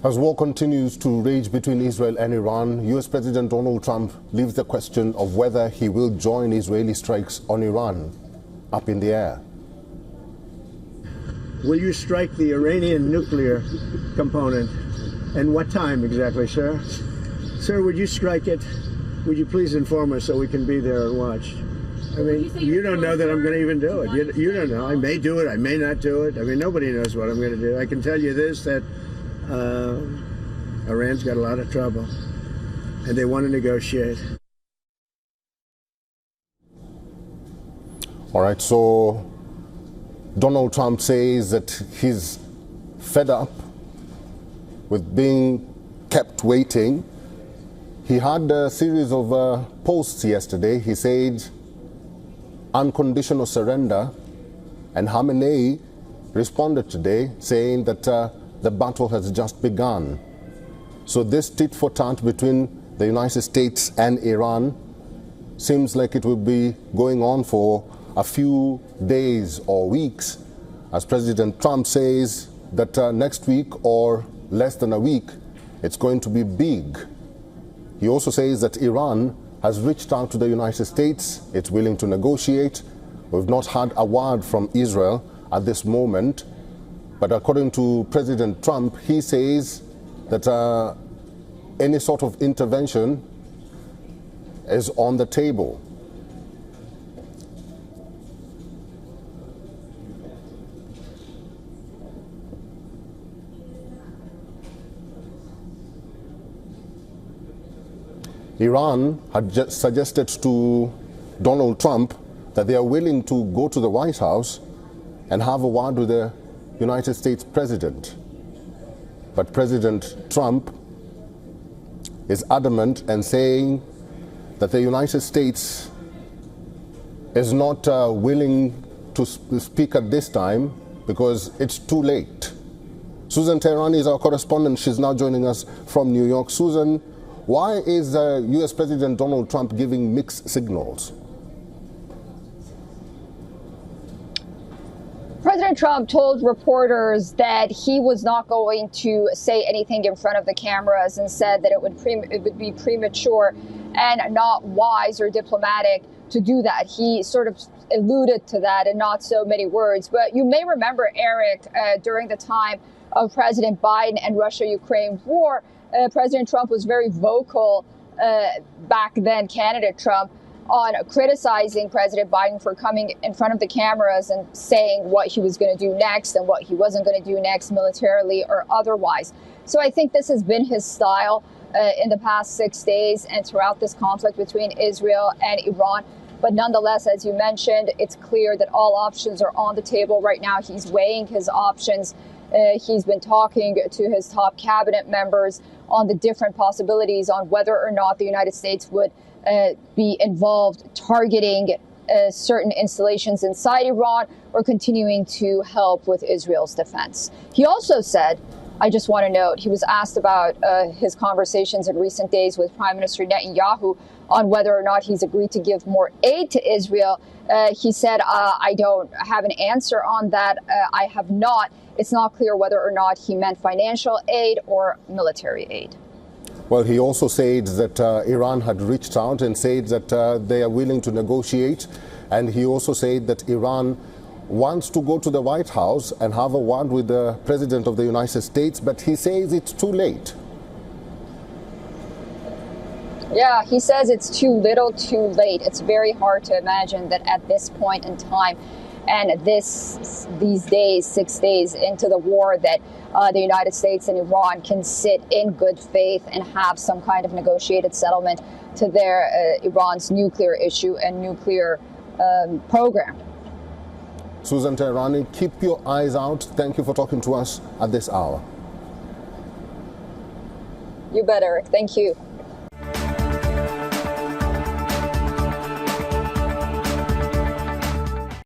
As war continues to rage between Israel and Iran, U.S. President Donald Trump leaves the question of whether he will join Israeli strikes on Iran up in the air. Will you strike the Iranian nuclear component? And what time exactly, sir? Sir, would you strike it? Would you please inform us so we can be there and watch? I mean, you don't know that I'm going to even do it. You don't know. I may do it. I may not do it. I mean, nobody knows what I'm going to do. I can tell you this, that Iran's got a lot of trouble, and they want to negotiate. All right, so Donald Trump says that he's fed up with being kept waiting. He had a series of posts yesterday. He said unconditional surrender, and Khamenei responded today saying that the battle has just begun. So this tit for tat between the United States and Iran seems like it will be going on for a few days or weeks, as President Trump says that next week or less than a week, it's going to be big. He also says that Iran has reached out to the United States. It's willing to negotiate. We've not had a word from Israel at this moment. But according to President Trump, he says that any sort of intervention is on the table. Iran had just suggested to Donald Trump that they are willing to go to the White House and have a word with the United States President. But President Trump is adamant and saying that the United States is not willing to speak at this time because it's too late. Susan Tehran is our correspondent. She's now joining us from New York. Susan, why is U.S. President Donald Trump giving mixed signals? President Trump told reporters that he was not going to say anything in front of the cameras and said that it would be premature and not wise or diplomatic to do that. He sort of alluded to that in not so many words. But you may remember, Eric, during the time of President Biden and Russia-Ukraine war, President Trump was very vocal, back then candidate Trump, on criticizing President Biden for coming in front of the cameras and saying what he was going to do next and what he wasn't going to do next militarily or otherwise. So I think this has been his style in the past 6 days and throughout this conflict between Israel and Iran. But nonetheless, as you mentioned, it's clear that all options are on the table right now. He's weighing his options. He's been talking to his top cabinet members on the different possibilities on whether or not the United States would be involved targeting certain installations inside Iran or continuing to help with Israel's defense. He also said, I just want to note, he was asked about his conversations in recent days with Prime Minister Netanyahu on whether or not he's agreed to give more aid to Israel. He said, I don't have an answer on that. I have not. It's not clear whether or not he meant financial aid or military aid. Well, he also said that Iran had reached out and said that they are willing to negotiate. And he also said that Iran wants to go to the White House and have a word with the President of the United States, but he says it's too late. Yeah, he says it's too little, too late. It's very hard to imagine that at this point in time and these days, 6 days into the war, that the United States and Iran can sit in good faith and have some kind of negotiated settlement to their Iran's nuclear issue and nuclear program. Susan Tehrani, keep your eyes out. Thank you for talking to us at this hour. You bet, Eric. Thank you.